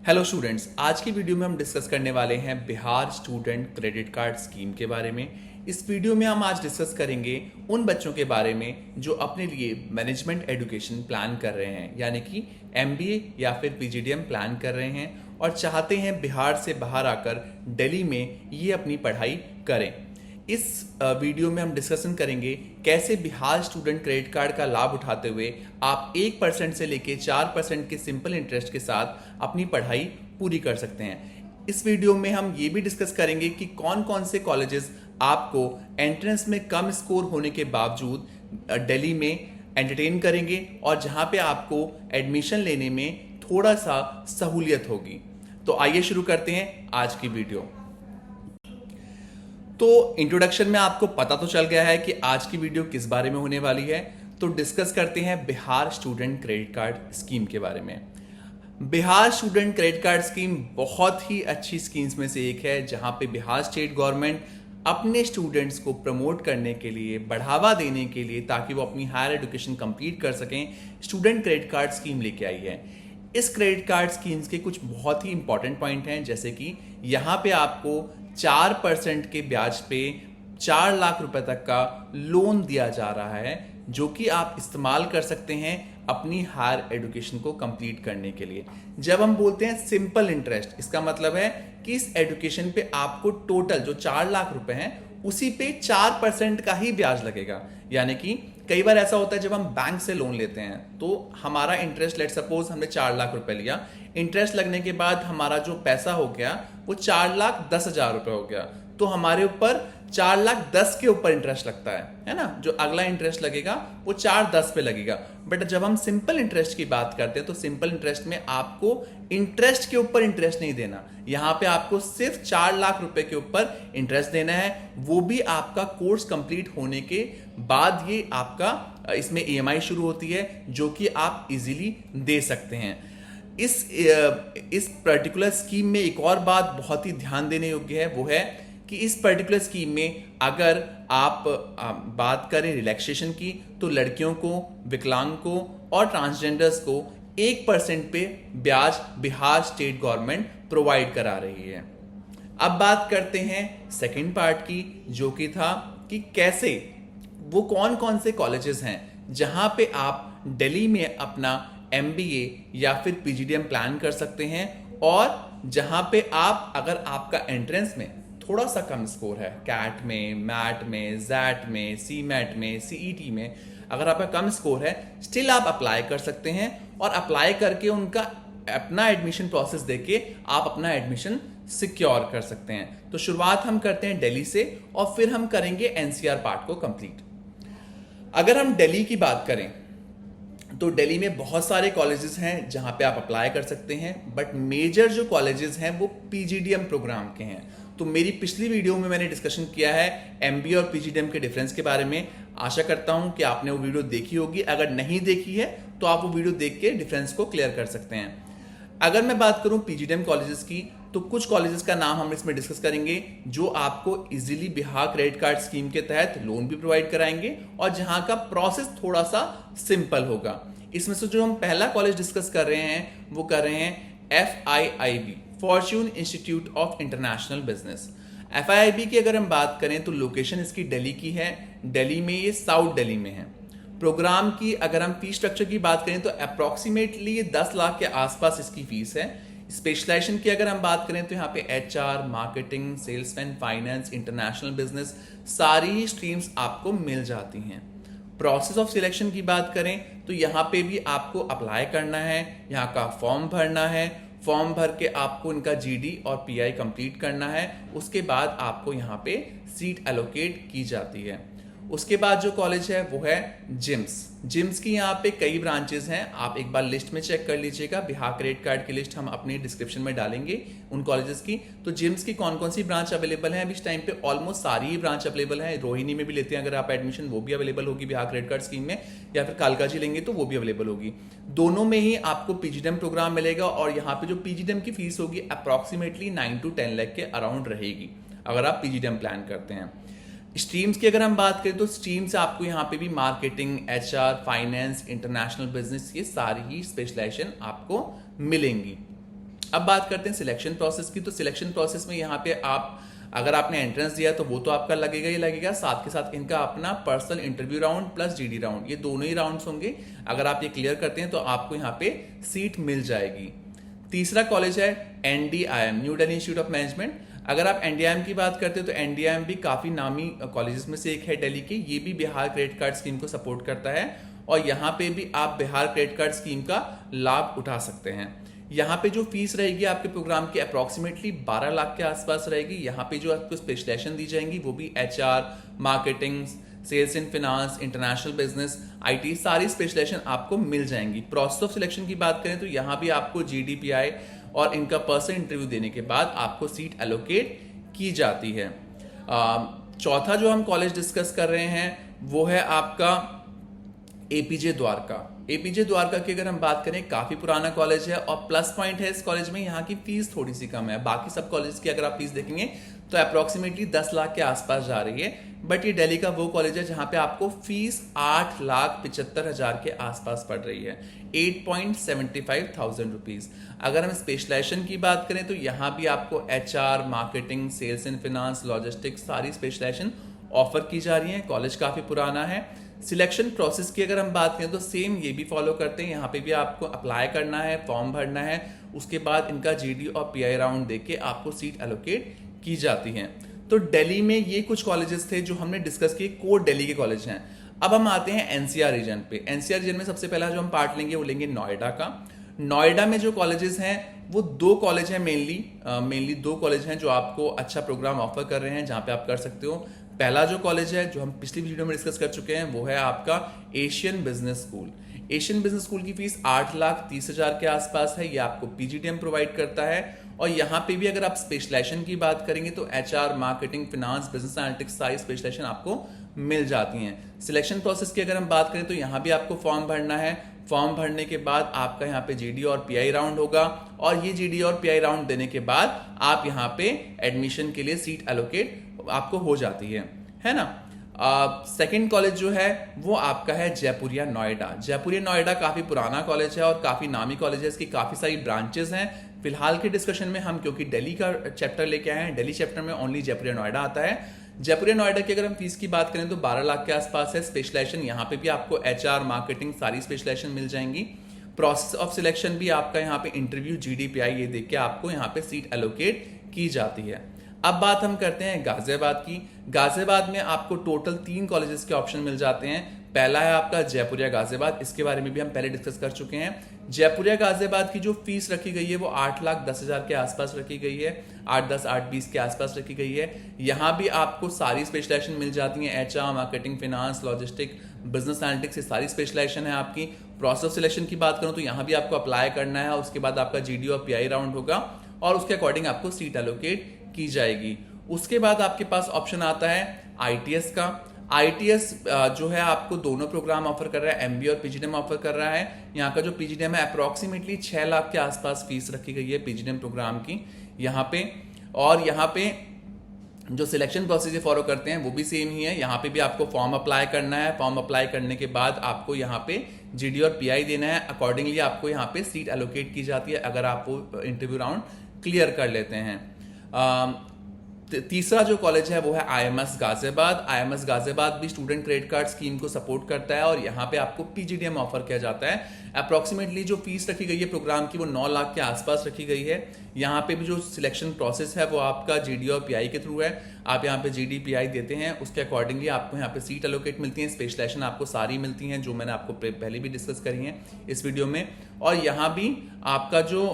Hello students, आज की video में हम डिस्कस करने वाले हैं Bihar student credit card scheme के बारे में। इस वीडियो में हम आज डिस्कस करेंगे उन बच्चों के बारे में जो अपने लिए मैनेजमेंट एजुकेशन प्लान कर रहे हैं, यानी कि एमबीए या फिर पीजीडीएम प्लान कर रहे हैं और चाहते हैं बिहार से बाहर आकर दिल्ली में ये अपनी पढ़ाई करें। इस वीडियो में हम डिस्कशन करेंगे कैसे बिहार स्टूडेंट क्रेडिट कार्ड का लाभ उठाते हुए आप 1% से लेके 4% के सिंपल इंटरेस्ट के साथ अपनी पढ़ाई पूरी कर सकते हैं। इस वीडियो में हम ये भी डिस्कस करेंगे कि कौन कौन से कॉलेजेस आपको एंट्रेंस में कम स्कोर होने के बावजूद दिल्ली में एंटरटेन करेंगे और जहां पे आपको एडमिशन लेने में थोड़ा सा सहूलियत होगी। तो आइए शुरू करते हैं आज की वीडियो। तो इंट्रोडक्शन में आपको पता तो चल गया है कि आज की वीडियो किस बारे में होने वाली है। तो डिस्कस करते हैं Bihar student credit card scheme के बारे में। Bihar student credit card scheme बहुत ही अच्छी स्कीम्स में से एक है, जहां पे बिहार स्टेट गवर्नमेंट अपने स्टूडेंट्स को प्रमोट करने के लिए, बढ़ावा देने के लिए, ताकि वो अपनी हायर एजुकेशन कंप्लीट कर सकें, स्टूडेंट क्रेडिट कार्ड स्कीम लेके आई है। इस क्रेडिट कार्ड स्कीम्स के कुछ बहुत ही इंपॉर्टेंट पॉइंट हैं, जैसे कि यहाँ पे आपको 4% के ब्याज पे 4 लाख रुपए तक का लोन दिया जा रहा है, जो कि आप इस्तेमाल कर सकते हैं अपनी हायर एजुकेशन को कंप्लीट करने के लिए। जब हम बोलते हैं सिंपल इंटरेस्ट, इसका मतलब है कि इस एजुकेशन पे आपको टोटल जो 4 लाख रुपए हैं उसी पे 4% का ही ब्याज लगेगा। यानी कि कई बार ऐसा होता है जब हम बैंक से लोन लेते हैं तो हमारा इंटरेस्ट, लेट सपोज हमने 4 लाख रुपए लिया, इंटरेस्ट लगने के बाद हमारा जो पैसा हो गया वो 4,10,000 रुपए हो गया, तो हमारे ऊपर 4,10,000 के ऊपर इंटरेस्ट लगता है ना। जो अगला इंटरेस्ट लगेगा वो 4,10,000 पे लगेगा। बट जब हम सिंपल इंटरेस्ट की बात करते हैं तो सिंपल इंटरेस्ट में आपको इंटरेस्ट के ऊपर इंटरेस्ट नहीं देना, यहां पे आपको सिर्फ 4 लाख रुपए के ऊपर इंटरेस्ट देना है, वो भी आपका कोर्स कंप्लीट होने के बाद। ये आपका इसमें ईएमआई शुरू होती है जो कि आप इजीली दे सकते हैं। इस पर्टिकुलर स्कीम में एक और बात बहुत ही ध्यान देने योग्य है, वो है कि इस पर्टिकुलर स्कीम में अगर आप बात करें रिलैक्सेशन की, तो लड़कियों को, विकलांग को और ट्रांसजेंडर्स को 1% पे ब्याज बिहार स्टेट गवर्नमेंट प्रोवाइड करा रही है। अब बात करते हैं सेकंड पार्ट की, जो कि था कि कैसे वो कौन कौन से कॉलेजेस हैं जहां पे आप दिल्ली में अपना एमबीए या फिर पीजीडीएम प्लान कर सकते हैं, और जहां पे आप, अगर आपका एंट्रेंस में थोड़ा सा कम स्कोर है, कैट में, मैट में, जैट में, सी मैट में, सीईटी में, अगर आपका कम स्कोर है, स्टिल आप अप्लाई कर सकते हैं और अप्लाई करके उनका अपना एडमिशन प्रोसेस देके आप अपना एडमिशन सिक्योर कर सकते हैं। तो शुरुआत हम करते हैं दिल्ली से और फिर हम करेंगे एनसीआर पार्ट को कंप्लीट। अगर हम दिल्ली की बात करें तो दिल्ली में बहुत सारे कॉलेजेस हैं जहां पे आप अप्लाई कर सकते हैं, बट मेजर जो कॉलेजेस हैं वो पीजीडीएम प्रोग्राम के हैं। तो मेरी पिछली वीडियो में मैंने डिस्कशन किया है एमबीए और पीजीडीएम के डिफरेंस के बारे में। आशा करता हूं कि आपने वो वीडियो देखी होगी। अगर नहीं देखी है तो आप वो वीडियो देख के डिफरेंस को क्लियर कर सकते हैं। अगर मैं बात करूं पीजीडीएम कॉलेजेस की, तो कुछ कॉलेजेस का नाम हम इसमें डिस्कस करेंगे जो आपको easily Bihar credit card scheme के तहत लोन भी प्रोवाइड कराएंगे और जहां का प्रोसेस थोड़ा सा सिंपल होगा। इसमें से जो हम पहला कॉलेज डिस्कस कर रहे हैं वो कर रहे हैं FIIB, Fortune institute of international business. FIIB की अगर हम बात करें तो लोकेशन इसकी दिल्ली की है। दिल्ली में ये साउथ दिल्ली में है। प्रोग्राम की अगर हम फीस स्ट्रक्चर की बात करें तो अप्रोक्सीमेटली ये 10 लाख के आसपास इसकी फीस है। स्पेशलाइजेशन की अगर हम बात करें तो यहाँ पे HR, marketing, salesman, finance, international business, सारी ही स्ट्रीम्स आपको मिल जाती हैं। प्रोसेस ऑफ सिलेक्शन की बात करें तो यहाँ पे भी आपको अप्लाई करना है, यहाँ का फॉर्म भरना है, फॉर्म भर के आपको इनका GD और PI कंप्लीट करना है। उसके बाद आपको यहाँ पे सीट एलोकेट की जाती है। उसके बाद जो कॉलेज है वो है जिम्स की यहाँ पे कई ब्रांचेस हैं, आप एक बार लिस्ट में चेक कर लीजिएगा। बिहार क्रेडिट कार्ड की लिस्ट हम अपनी डिस्क्रिप्शन में डालेंगे उन कॉलेजेस की। तो जिम्स की कौन कौन सी ब्रांच अवेलेबल है अभी इस टाइम पे? ऑलमोस्ट सारी ही ब्रांच अवेलेबल है। रोहिणी में भी लेते हैं अगर आप एडमिशन, वो भी अवेलेबल होगी बिहार क्रेडिट कार्ड स्कीम में, या फिर कालकाजी लेंगे तो वो भी अवेलेबल होगी। दोनों में ही आपको पीजीडीएम प्रोग्राम मिलेगा और यहाँ पे जो पीजीडीएम की फीस होगी अप्रोक्सीमेटली 9 to 10 लाख के अराउंड रहेगी अगर आप पीजीडीएम प्लान करते हैं। स्ट्रीम्स की अगर हम बात करें तो स्ट्रीम्स आपको यहाँ पे भी marketing, HR, finance, international business, ये सारी ही स्पेशलाइजेशन आपको मिलेंगी। अब बात करते हैं सिलेक्शन प्रोसेस की। तो सिलेक्शन प्रोसेस में यहाँ पे आप अगर आपने एंट्रेंस दिया तो वो तो आपका लगेगा ही लगेगा, साथ के साथ इनका अपना personal interview round plus GD round, ये दोनों ही राउंड्स होंगे। अगर आप ये क्लियर करते हैं तो आपको यहाँ पे सीट मिल जाएगी। तीसरा कॉलेज है NDIM, new Delhi institute of management. अगर आप NDIM की बात करते हो तो NDIM भी काफी नामी कॉलेजेस में से एक है दिल्ली के। ये भी बिहार क्रेडिट कार्ड स्कीम को सपोर्ट करता है और यहाँ पे भी आप बिहार क्रेडिट कार्ड स्कीम का लाभ उठा सकते हैं। यहाँ पे जो फीस रहेगी आपके प्रोग्राम की अप्रोक्सीमेटली 12 लाख के आसपास रहेगी। यहाँ पे जो आपको स्पेशलाइजेशन दी जाएंगी वो भी HR, marketing, sales and finance, international business, IT, सारी स्पेशलाइजेशन आपको मिल जाएंगी। प्रोसेस ऑफ सिलेक्शन की बात करें तो यहाँ भी आपको GDPI और इनका पर्सनल इंटरव्यू देने के बाद आपको सीट एलोकेट की जाती है। चौथा जो हम कॉलेज डिस्कस कर रहे हैं वो है आपका APJ द्वारका। APJ द्वारका की अगर हम बात करें, काफी पुराना कॉलेज है और प्लस पॉइंट है इस कॉलेज में यहाँ की फीस थोड़ी सी कम है। बाकी सब कॉलेज की अगर आप फीस देखेंगे तो अप्रोक्सीमेटली 10 लाख के आसपास जा रही है, बट ये दिल्ली का वो कॉलेज है जहां पे आपको फीस 8,75,000 के आसपास पड़ रही है, 8,75,000 रुपीज। अगर हम स्पेशलाइजेशन की बात करें तो यहाँ भी आपको HR, marketing, sales and finance, logistics, सारी स्पेशलाइजेशन ऑफर की जा रही है। कॉलेज काफी पुराना है। सिलेक्शन प्रोसेस की अगर हम बात करें तो सेम ये भी फॉलो करते हैं। यहाँ पे भी आपको अप्लाई करना है, फॉर्म भरना है, उसके बाद इनका GD और PI राउंड देके आपको सीट एलोकेट की जाती है। तो दिल्ली में ये कुछ कॉलेजेस थे जो हमने डिस्कस किए, कोर दिल्ली के कॉलेज हैं। अब हम आते हैं NCR रीजन पे। NCR रीजन में सबसे पहला जो हम पार्ट लेंगे वो लेंगे नोएडा का। नोएडा में जो कॉलेजेस हैं वो 2 कॉलेज हैं, मेनली 2 कॉलेज हैं जो आपको अच्छा प्रोग्राम ऑफर कर रहे हैं, जहां पे आप कर सकते हो। पहला जो कॉलेज है जो हम पिछली वीडियो में डिस्कस कर चुके हैं वो है आपका Asian business school. Asian business school की फीस 8,30,000 के आसपास है। ये आपको PGDM प्रोवाइड करता है और यहाँ पे भी अगर आप स्पेशलाइजेशन की बात करेंगे तो HR, marketing, finance, business analytics, सारी स्पेशलाइजेशन आपको मिल जाती हैं। सिलेक्शन प्रोसेस की अगर हम बात करें तो यहाँ भी आपको फॉर्म भरना है। फॉर्म भरने के बाद आपका यहाँ पे GD और PI राउंड होगा और ये GD और PI राउंड देने के बाद आप यहाँ पे एडमिशन के लिए सीट एलोकेट आपको हो जाती है ना। सेकंड कॉलेज जो है वो आपका है जयपुरिया नोएडा। जयपुरिया नोएडा काफी पुराना कॉलेज है और काफी नामी कॉलेज है, इसकी काफी सारी ब्रांचेस हैं। फिलहाल के डिस्कशन में हम क्योंकि दिल्ली का चैप्टर लेके आए हैं, दिल्ली चैप्टर में ओनली जयपुरिया नोएडा आता है। जयपुरिया नोएडा की अगर हम फीस की बात करें तो 12 लाख के आसपास है। स्पेशलाइजेशन यहाँ पे भी आपको HR, मार्केटिंग, सारी स्पेशलाइजेशन मिल जाएंगी। प्रोसेस ऑफ सिलेक्शन भी आपका यहाँ पे इंटरव्यू, GDPI ये देख के आपको यहाँ पे सीट एलोकेट की जाती है। अब बात हम करते हैं गाजियाबाद की। गाजियाबाद में आपको टोटल 3 कॉलेजेस के ऑप्शन मिल जाते हैं। पहला है आपका जयपुरिया गाजियाबाद, इसके बारे में भी हम पहले डिस्कस कर चुके हैं। जयपुरिया गाजियाबाद की जो फीस रखी गई है वो 8,10,000 के आसपास रखी गई है, 8,10, 8,20 के आसपास रखी गई है। यहाँ भी आपको सारी स्पेशलाइजेशन मिल जाती है, HR, marketing, finance, logistic, business analytics, ये सारी स्पेशलाइजेशन है आपकी। प्रोसेस ऑफ सिलेक्शन की बात करूँ तो यहाँ भी आपको अप्लाई करना है, उसके बाद आपका GD और PI राउंड होगा और उसके अकॉर्डिंग आपको सीट एलोकेट की जाएगी। उसके बाद आपके पास ऑप्शन आता है ITS का। ITS जो है आपको दोनों प्रोग्राम ऑफर कर रहा है, MBA और PGDM ऑफर कर रहा है। यहाँ का जो PGDM है अप्रोक्सीमेटली 6 लाख के आसपास फीस रखी गई है PGDM प्रोग्राम की यहाँ पे। और यहाँ पे जो सिलेक्शन प्रोसीजर फॉलो करते हैं वो भी सेम ही है। यहाँ पे भी आपको फॉर्म अप्लाई करना है, फॉर्म अप्लाई करने के बाद आपको यहाँ पे GD और PI देना है, अकॉर्डिंगली आपको यहाँ पे सीट एलोकेट की जाती है अगर आप वो इंटरव्यू राउंड क्लियर कर लेते हैं। तीसरा जो कॉलेज है वो है IMS गाजियाबाद। IMS गाजियाबाद भी स्टूडेंट क्रेडिट कार्ड स्कीम को सपोर्ट करता है और यहाँ पे आपको PGDM ऑफर किया जाता है। अप्रोक्सीमेटली जो फीस रखी गई है प्रोग्राम की वो 9 लाख के आसपास रखी गई है। यहाँ पे भी जो सिलेक्शन प्रोसेस है वो आपका GD और PI के थ्रू है। आप यहाँ पे GD PI देते हैं, उसके अकॉर्डिंगली आपको यहाँ पे सीट एलोकेट मिलती है। स्पेशलाइजेशन आपको सारी मिलती हैं जो मैंने आपको पहले भी डिस्कस करी है इस वीडियो में। और यहाँ भी आपका जो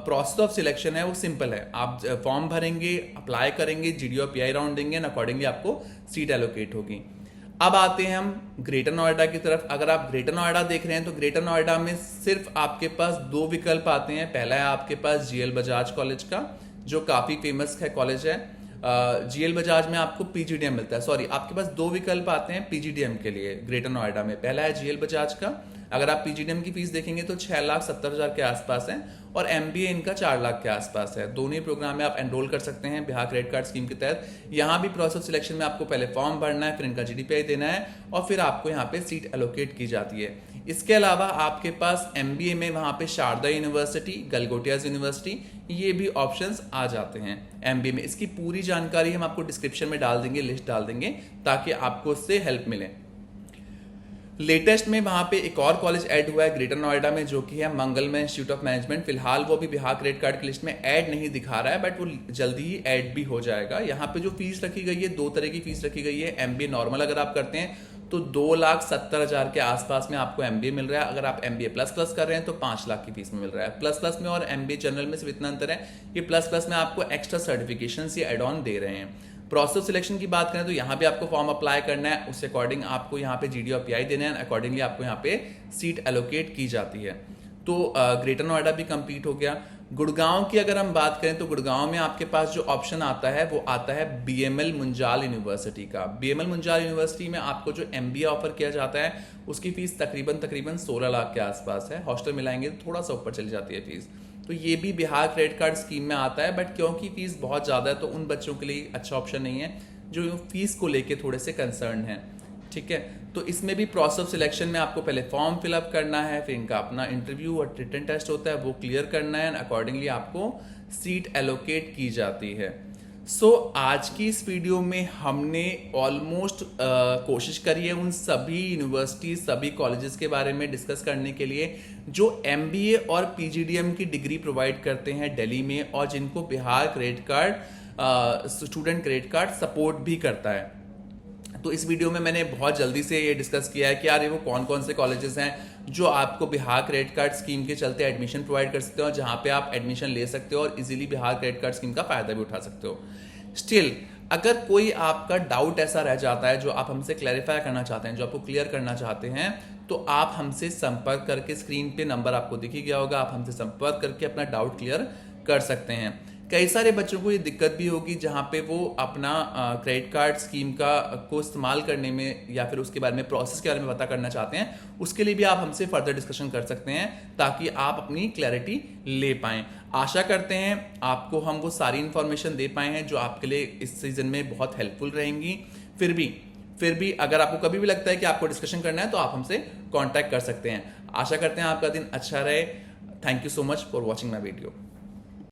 प्रोसेस ऑफ सिलेक्शन है वो सिंपल है। आप फॉर्म भरेंगे, अप्लाई करेंगे, GD और PI राउंड देंगे, अकॉर्डिंगली आपको सीट एलोकेट होगी। अब आते हैं हम ग्रेटर नोएडा की तरफ। अगर आप ग्रेटर नोएडा देख रहे हैं तो ग्रेटर नोएडा में सिर्फ आपके पास 2 विकल्प आते हैं। पहला है आपके पास GL बजाज कॉलेज का, जो काफी फेमस है कॉलेज है। GL बजाज में आपको PGDM मिलता है। सॉरी, आपके पास 2 विकल्प आते हैं PGDM के लिए ग्रेटर नोएडा में। पहला है GL बजाज का, अगर आप PGDM की फीस देखेंगे तो 6,70,000 के आसपास है और MBA इनका 4 लाख के आसपास है। दोनों ही प्रोग्राम में आप एनरोल कर सकते हैं बिहार क्रेडिट कार्ड स्कीम के तहत। यहाँ भी प्रोसेस सिलेक्शन में आपको पहले फॉर्म भरना है, फिर इनका GDPI देना है और फिर आपको यहाँ पे सीट एलोकेट की जाती है। इसके अलावा आपके पास एमबीए में वहाँ पे शारदा यूनिवर्सिटी, गलगोटियाज यूनिवर्सिटी, ये भी ऑप्शंस आ जाते हैं एमबीए में। इसकी पूरी जानकारी हम आपको डिस्क्रिप्शन में डाल देंगे, लिस्ट डाल देंगे, ताकि आपको उससे हेल्प मिले। लेटेस्ट में वहाँ पे एक और कॉलेज ऐड हुआ है ग्रेटर नोएडा में, जो कि है मंगलमय इंस्टीट्यूट ऑफ मैनेजमेंट। फिलहाल वो भी बिहार क्रेडिट कार्ड की लिस्ट में ऐड नहीं दिखा रहा है, बट वो जल्दी ही ऐड भी हो जाएगा। यहाँ पे जो फीस रखी गई है, 2 तरह की फीस रखी गई है। एमबीए नॉर्मल अगर आप करते हैं तो 2,70,000 के आसपास में आपको एमबीए मिल रहा है। अगर आप एमबीए प्लस प्लस कर रहे हैं तो 5 लाख की फीस में मिल रहा है। प्लस प्लस में और एमबीए जनरल में सिर्फ इतना अंतर है, ये प्लस प्लस में आपको एक्स्ट्रा सर्टिफिकेशन या एड ऑन दे रहे हैं। प्रोसेस सिलेक्शन की बात करें तो यहाँ पे आपको फॉर्म अप्लाई करना है, उसके अकॉर्डिंग आपको यहाँ पे जीडी और पीआई देना है, अकॉर्डिंगली आपको यहाँ पे सीट एलोकेट की जाती है। तो ग्रेटर नोएडा भी कंप्लीट हो गया। गुड़गांव की अगर हम बात करें तो गुड़गांव में आपके पास जो ऑप्शन आता है वो आता है बीएमएल मुंजाल यूनिवर्सिटी का। बीएमएल मुंजाल यूनिवर्सिटी में आपको जो एमबीए ऑफर किया जाता है उसकी फीस तकरीबन 16 लाख के आसपास है। हॉस्टल मिलाएंगे तो थोड़ा सा ऊपर चली जाती है फीस। तो ये भी बिहार क्रेडिट कार्ड स्कीम में आता है, बट क्योंकि फीस बहुत ज़्यादा है तो उन बच्चों के लिए अच्छा ऑप्शन नहीं है जो फीस को लेके थोड़े से कंसर्न हैं। ठीक है, तो इसमें भी प्रोसेस ऑफ सिलेक्शन में आपको पहले फॉर्म फिलअप करना है, फिर इनका अपना इंटरव्यू और रिटन टेस्ट होता है, वो क्लियर करना है, अकॉर्डिंगली आपको सीट एलोकेट की जाती है। आज की इस वीडियो में हमने ऑलमोस्ट कोशिश करी है उन सभी यूनिवर्सिटी, सभी कॉलेजेस के बारे में डिस्कस करने के लिए जो एमबीए और पीजीडीएम की डिग्री प्रोवाइड करते हैं दिल्ली में, और जिनको Bihar credit card student credit card support भी करता है। तो इस वीडियो में मैंने बहुत जल्दी से ये डिस्कस किया है कि यार ये वो कौन कौन से कॉलेजेस हैं जो आपको बिहार क्रेडिट कार्ड स्कीम के चलते एडमिशन प्रोवाइड कर सकते हो, और जहाँ पे आप एडमिशन ले सकते हो और easily Bihar credit card scheme का फायदा भी उठा सकते हो। स्टिल अगर कोई आपका डाउट ऐसा रह जाता है जो आप हमसे क्लैरिफाई करना चाहते हैं, जो आपको क्लियर करना चाहते हैं, तो आप हमसे संपर्क करके, स्क्रीन पे नंबर आपको दिख ही गया होगा, आप हमसे संपर्क करके अपना डाउट क्लियर कर सकते हैं। कई सारे बच्चों को ये दिक्कत भी होगी जहाँ पे वो अपना क्रेडिट कार्ड स्कीम को इस्तेमाल करने में या फिर उसके बारे में, प्रोसेस के बारे में पता करना चाहते हैं। उसके लिए भी आप हमसे फर्दर डिस्कशन कर सकते हैं ताकि आप अपनी क्लैरिटी ले पाएं। आशा करते हैं आपको हम वो सारी इंफॉर्मेशन दे पाए हैं जो आपके लिए इस सीजन में बहुत हेल्पफुल रहेंगी। फिर भी अगर आपको कभी भी लगता है कि आपको डिस्कशन करना है तो आप हमसे कॉन्टैक्ट कर सकते हैं। आशा करते हैं आपका दिन अच्छा रहे। Thank you so much for watching my video.